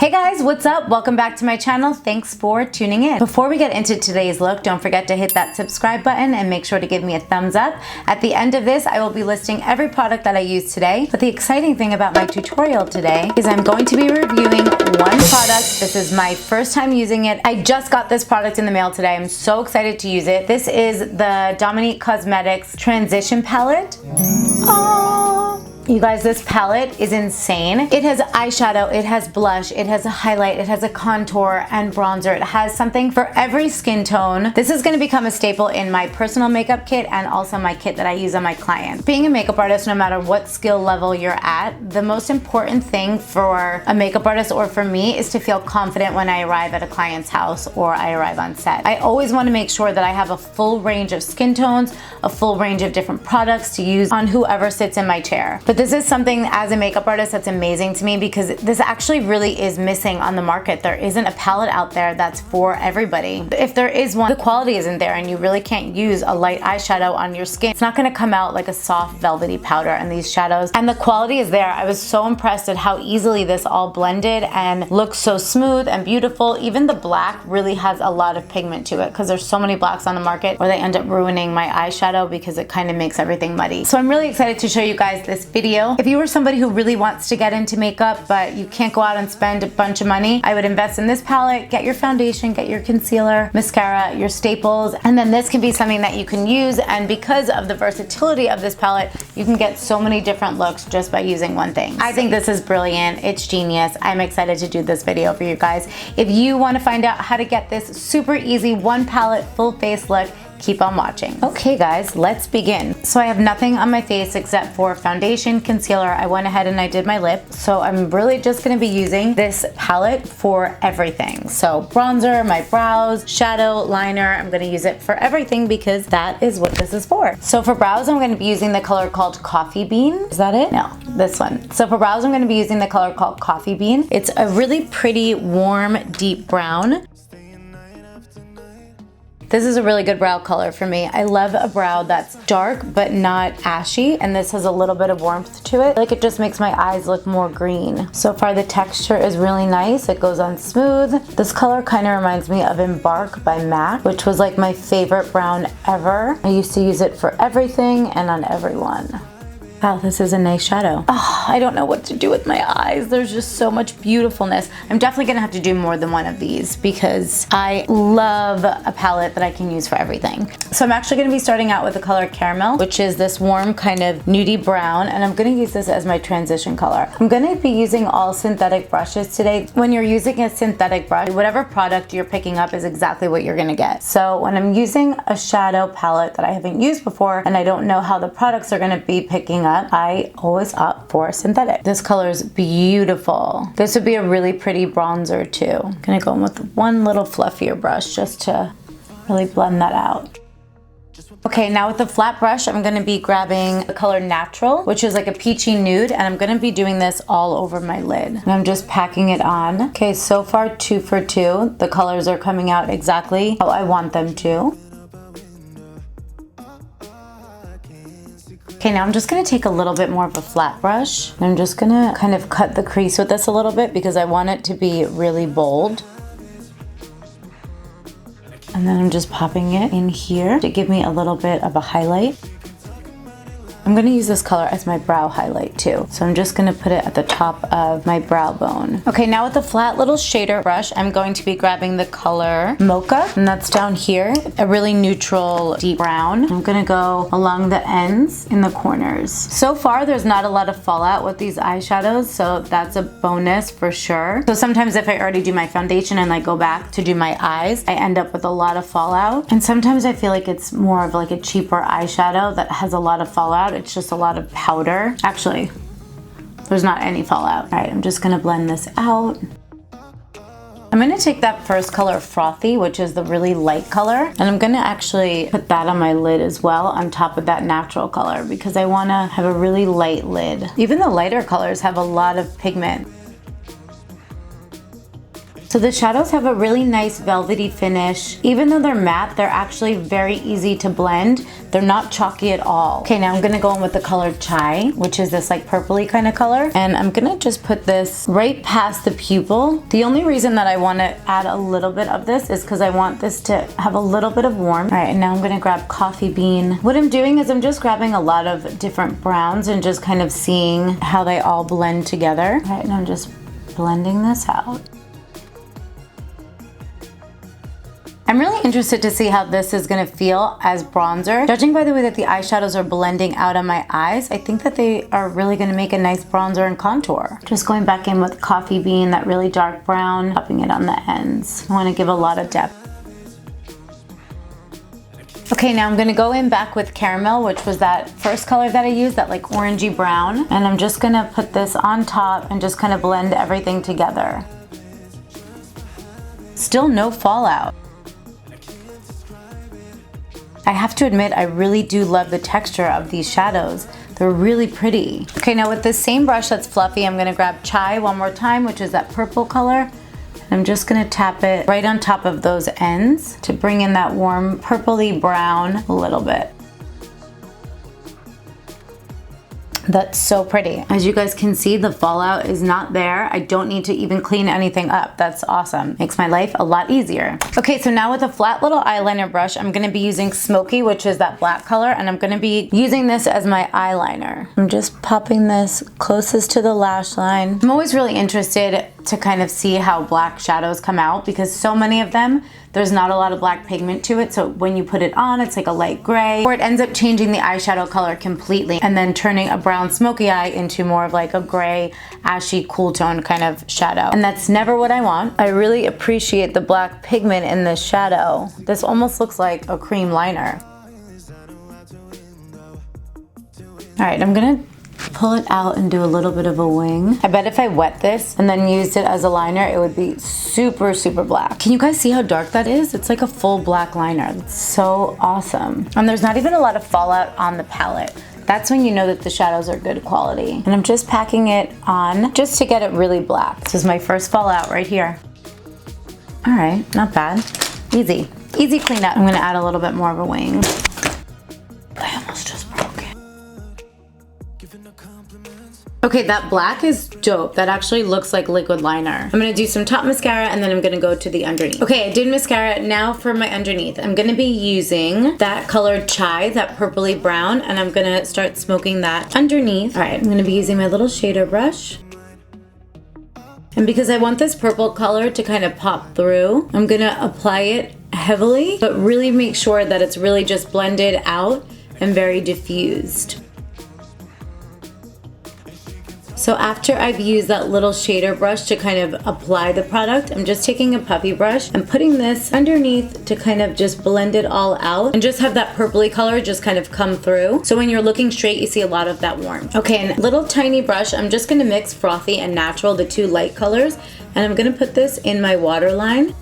Hey guys, what's up? Welcome back to my channel. Thanks for tuning in. Before we get into today's look, don't forget to hit that subscribe button and make sure to give me a thumbs up. At the end of this, I will be listing every product that I use today. But the exciting thing about my tutorial today is I'm going to be reviewing one product. This is my first time using it. I just got this product in the mail today. I'm so excited to use it. This is the Dominique Cosmetics Transition Palette. You guys, this palette is insane. It has eyeshadow, it has blush, it has a highlight, it has a contour and bronzer. It has something for every skin tone. This is gonna become a staple in my personal makeup kit and also my kit that I use on my clients. Being a makeup artist, no matter what skill level you're at, the most important thing for a makeup artist or for me is to feel confident when I arrive at a client's house or I arrive on set. I always wanna make sure that I have a full range of skin tones, a full range of different products to use on whoever sits in my chair. But this is something as a makeup artist that's amazing to me because this actually really is missing on the market. There isn't a palette out there that's for everybody. If there is one, the quality isn't there and you really can't use a light eyeshadow on your skin. It's not gonna come out like a soft velvety powder and these shadows. And the quality is there. I was so impressed at how easily this all blended and looks so smooth and beautiful. Even the black really has a lot of pigment to it because there's so many blacks on the market where they end up ruining my eyeshadow because it kind of makes everything muddy. So I'm really excited to show you guys this video. If you were somebody who really wants to get into makeup but you can't go out and spend a bunch of money, I would invest in this palette, get your foundation, get your concealer, mascara, your staples, and then this can be something that you can use. And because of the versatility of this palette, you can get so many different looks just by using one thing. I think this is brilliant. It's genius. I'm excited to do this video for you guys. If you want to find out how to get this super easy one palette full face look, keep on watching. Okay guys, let's begin. So I have nothing on my face except for foundation, concealer. I went ahead and I did my lip. So I'm really just gonna be using this palette for everything. So bronzer, my brows, shadow, liner, I'm gonna use it for everything because that is what this is for. So for brows, I'm gonna be using the color called Coffee Bean. Is that it? No, this one. So for brows, I'm gonna be using the color called Coffee Bean. It's a really pretty, warm, deep brown. This is a really good brow color for me. I love a brow that's dark but not ashy, and this has a little bit of warmth to it. Like it just makes my eyes look more green. So far the texture is really nice. It goes on smooth. This color kind of reminds me of Embark by MAC, which was like my favorite brown ever. I used to use it for everything and on everyone. Wow, this is a nice shadow. Oh, I don't know what to do with my eyes. There's just so much beautifulness. I'm definitely gonna have to do more than one of these because I love a palette that I can use for everything. So I'm actually gonna be starting out with the color Caramel, which is this warm kind of nudie brown, and I'm gonna use this as my transition color. I'm gonna be using all synthetic brushes today. When you're using a synthetic brush, whatever product you're picking up is exactly what you're gonna get. So when I'm using a shadow palette that I haven't used before and I don't know how the products are gonna be picking up, I always opt for synthetic. This color is beautiful. This would be a really pretty bronzer too. I'm gonna go in with one little fluffier brush just to really blend that out. Okay, now with the flat brush, I'm gonna be grabbing the color Natural, which is like a peachy nude, and I'm gonna be doing this all over my lid. And I'm just packing it on. Okay, so far 2 for 2. The colors are coming out exactly how I want them to. Okay, now I'm just gonna take a little bit more of a flat brush. And I'm just gonna kind of cut the crease with this a little bit because I want it to be really bold. And then I'm just popping it in here to give me a little bit of a highlight. I'm gonna use this color as my brow highlight too. So I'm just gonna put it at the top of my brow bone. Okay, now with the flat little shader brush, I'm going to be grabbing the color Mocha, and that's down here, a really neutral deep brown. I'm gonna go along the ends in the corners. So far, there's not a lot of fallout with these eyeshadows, so that's a bonus for sure. So sometimes if I already do my foundation and I go back to do my eyes, I end up with a lot of fallout. And sometimes I feel like it's more of like a cheaper eyeshadow that has a lot of fallout. It's just a lot of powder. Actually, there's not any fallout. All right, I'm just gonna blend this out. I'm gonna take that first color Frothy, which is the really light color, and I'm gonna actually put that on my lid as well on top of that natural color because I wanna have a really light lid. Even the lighter colors have a lot of pigment. So the shadows have a really nice velvety finish. Even though they're matte, they're actually very easy to blend. They're not chalky at all. Okay, now I'm gonna go in with the color Chai, which is this like purpley kind of color. And I'm gonna just put this right past the pupil. The only reason that I wanna add a little bit of this is because I want this to have a little bit of warmth. All right, and now I'm gonna grab Coffee Bean. What I'm doing is I'm just grabbing a lot of different browns and just kind of seeing how they all blend together. All right, and I'm just blending this out. I'm really interested to see how this is gonna feel as bronzer. Judging by the way that the eyeshadows are blending out on my eyes, I think that they are really gonna make a nice bronzer and contour. Just going back in with Coffee Bean, that really dark brown, popping it on the ends. I wanna give a lot of depth. Okay, now I'm gonna go in back with Caramel, which was that first color that I used, that like orangey brown. And I'm just gonna put this on top and just kind of blend everything together. Still no fallout. I have to admit, I really do love the texture of these shadows. They're really pretty. Okay, now with this same brush that's fluffy, I'm gonna grab Chai one more time, which is that purple color. I'm just gonna tap it right on top of those ends to bring in that warm purpley brown a little bit. That's so pretty. As you guys can see, the fallout is not there. I don't need to even clean anything up. That's awesome. Makes my life a lot easier. Okay, so now with a flat little eyeliner brush, I'm gonna be using Smoky, which is that black color, and I'm gonna be using this as my eyeliner. I'm just popping this closest to the lash line. I'm always really interested to kind of see how black shadows come out because so many of them, there's not a lot of black pigment to it, so when you put it on, it's like a light gray, or it ends up changing the eyeshadow color completely and then turning a brown smoky eye into more of like a gray, ashy, cool tone kind of shadow. And that's never what I want. I really appreciate the black pigment in this shadow. This almost looks like a cream liner. All right, I'm gonna pull it out and do a little bit of a wing. I bet if I wet this and then used it as a liner, it would be super, super black. Can you guys see how dark that is? It's like a full black liner. It's so awesome. And there's not even a lot of fallout on the palette. That's when you know that the shadows are good quality. And I'm just packing it on just to get it really black. This is my first fallout right here. All right, not bad. Easy, easy cleanup. I'm gonna add a little bit more of a wing. I almost just broke it. Okay, that black is dope. That actually looks like liquid liner. I'm gonna do some top mascara and then I'm gonna go to the underneath. Okay, I did mascara. Now for my underneath. I'm gonna be using that color Chai, that purpley brown, and I'm gonna start smoking that underneath. All right, I'm gonna be using my little shader brush. And because I want this purple color to kind of pop through, I'm gonna apply it heavily, but really make sure that it's really just blended out and very diffused. So after I've used that little shader brush to kind of apply the product, I'm just taking a puffy brush and putting this underneath to kind of just blend it all out and just have that purpley color just kind of come through. So when you're looking straight, you see a lot of that warmth. Okay, and little tiny brush, I'm just gonna mix Frothy and Natural, the two light colors, and I'm gonna put this in my waterline.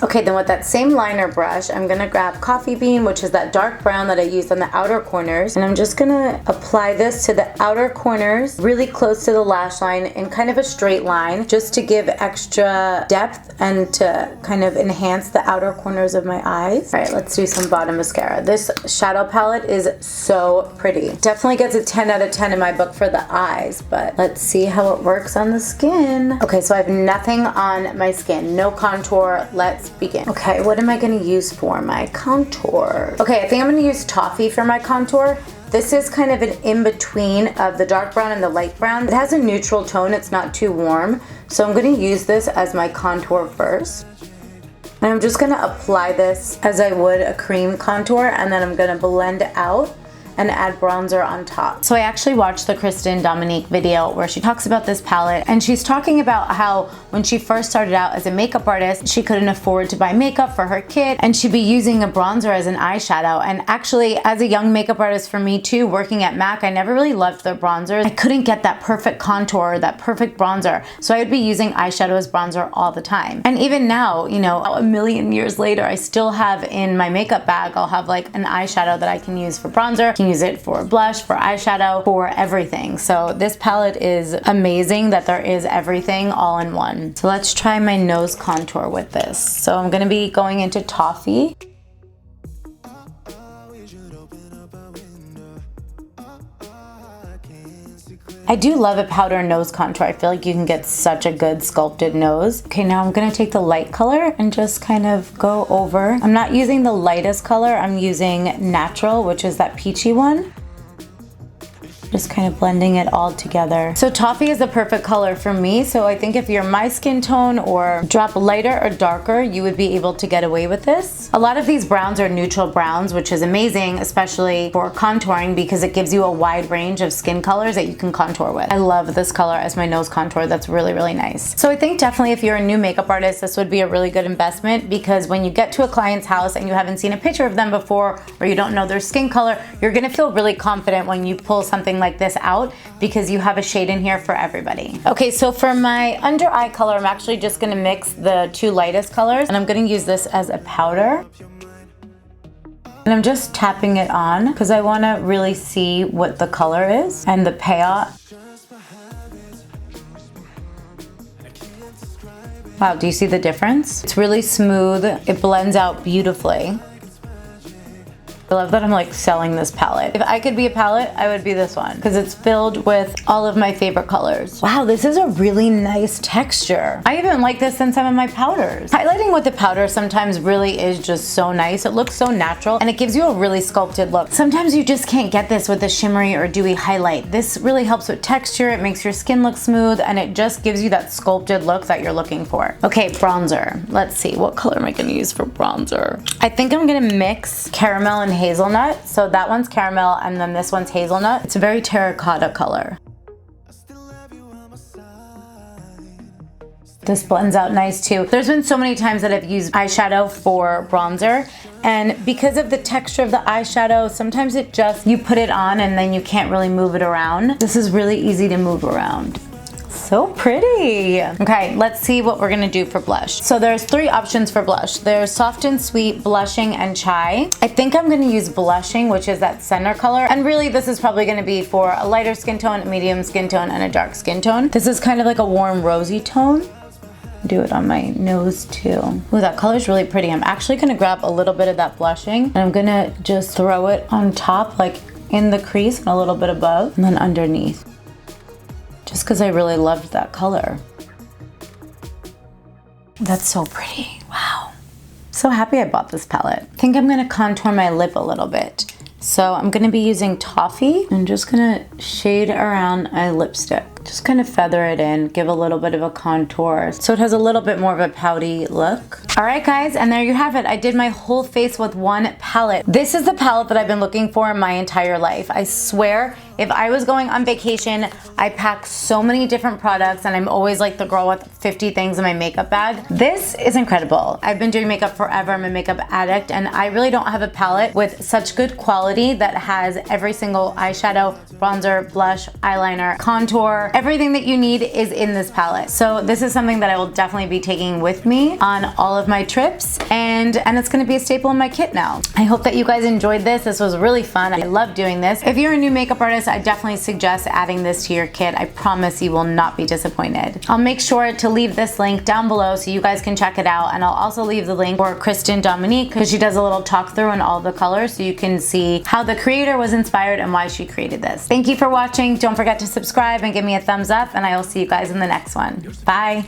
Okay, then with that same liner brush, I'm gonna grab Coffee Bean, which is that dark brown that I used on the outer corners, and I'm just gonna apply this to the outer corners, really close to the lash line in kind of a straight line, just to give extra depth and to kind of enhance the outer corners of my eyes. All right, let's do some bottom mascara. This shadow palette is so pretty. Definitely gets a 10 out of 10 in my book for the eyes, but let's see how it works on the skin. Okay, so I have nothing on my skin, no contour. Let's begin. Okay, what am I gonna use for my contour? Okay, I think I'm gonna use Toffee for my contour. This is kind of an in-between of the dark brown and the light brown. It has a neutral tone, it's not too warm. So I'm gonna use this as my contour first. And I'm just gonna apply this as I would a cream contour, and then I'm gonna blend out and add bronzer on top. So I actually watched the Christen Dominique video where she talks about this palette, and she's talking about how when she first started out as a makeup artist, she couldn't afford to buy makeup for her kid, and she'd be using a bronzer as an eyeshadow. And actually, as a young makeup artist for me too, working at MAC, I never really loved their bronzers. I couldn't get that perfect contour, that perfect bronzer. So I would be using eyeshadow as bronzer all the time. And even now, you know, a million years later, I still have in my makeup bag, I'll have like an eyeshadow that I can use for bronzer, can use it for blush, for eyeshadow, for everything. So this palette is amazing that there is everything all in one. So let's try my nose contour with this. So I'm gonna be going into Toffee. I do love a powder nose contour. I feel like you can get such a good sculpted nose. Okay, now I'm gonna take the light color and just kind of go over. I'm not using the lightest color, I'm using Natural, which is that peachy one. Just kind of blending it all together. So Toffee is the perfect color for me. So I think if you're my skin tone or drop lighter or darker, you would be able to get away with this. A lot of these browns are neutral browns, which is amazing, especially for contouring because it gives you a wide range of skin colors that you can contour with. I love this color as my nose contour. That's really, really nice. So I think definitely if you're a new makeup artist, this would be a really good investment because when you get to a client's house and you haven't seen a picture of them before or you don't know their skin color, you're gonna feel really confident when you pull something like this out because you have a shade in here for everybody. Okay, so for my under eye color, I'm actually just gonna mix the two lightest colors and I'm gonna use this as a powder. And I'm just tapping it on because I wanna really see what the color is and the payoff. Wow, do you see the difference? It's really smooth, it blends out beautifully. I love that I'm like selling this palette. If I could be a palette, I would be this one because it's filled with all of my favorite colors. Wow, this is a really nice texture. I even like this in some of my powders. Highlighting with the powder sometimes really is just so nice. It looks so natural and it gives you a really sculpted look. Sometimes you just can't get this with a shimmery or dewy highlight. This really helps with texture. It makes your skin look smooth and it just gives you that sculpted look that you're looking for. Okay, bronzer. Let's see, what color am I gonna use for bronzer? I think I'm gonna mix caramel and hazelnut. So that one's caramel and then this one's hazelnut. It's a very terracotta color. This blends out nice too. There's been so many times that I've used eyeshadow for bronzer and because of the texture of the eyeshadow, sometimes it just, you put it on and then you can't really move it around. This is really easy to move around. So pretty. Okay, let's see what we're gonna do for blush. So there's three options for blush. There's soft and sweet, blushing, and chai. I think I'm gonna use blushing, which is that center color. And really this is probably gonna be for a lighter skin tone, a medium skin tone, and a dark skin tone. This is kind of like a warm rosy tone. Do it on my nose too. Ooh, that color is really pretty. I'm actually gonna grab a little bit of that blushing and I'm gonna just throw it on top, like in the crease and a little bit above, and then underneath. Just because I really loved that color. That's so pretty, wow. So happy I bought this palette. I think I'm gonna contour my lip a little bit. So I'm gonna be using Toffee and just gonna shade around my lipstick. Just kind of feather it in, give a little bit of a contour. So it has a little bit more of a pouty look. All right guys, and there you have it. I did my whole face with one palette. This is the palette that I've been looking for my entire life. I swear, if I was going on vacation, I pack so many different products and I'm always like the girl with 50 things in my makeup bag. This is incredible. I've been doing makeup forever. I'm a makeup addict and I really don't have a palette with such good quality that has every single eyeshadow, bronzer, blush, eyeliner, contour. Everything that you need is in this palette. So this is something that I will definitely be taking with me on all of my trips and it's gonna be a staple in my kit now. I hope that you guys enjoyed this. This was really fun. I love doing this. If you're a new makeup artist, I definitely suggest adding this to your kit. I promise you will not be disappointed. I'll make sure to leave this link down below so you guys can check it out and I'll also leave the link for Christen Dominique because she does a little talk through on all the colors so you can see how the creator was inspired and why she created this. Thank you for watching. Don't forget to subscribe and give me a thumbs up and I will see you guys in the next one. Bye.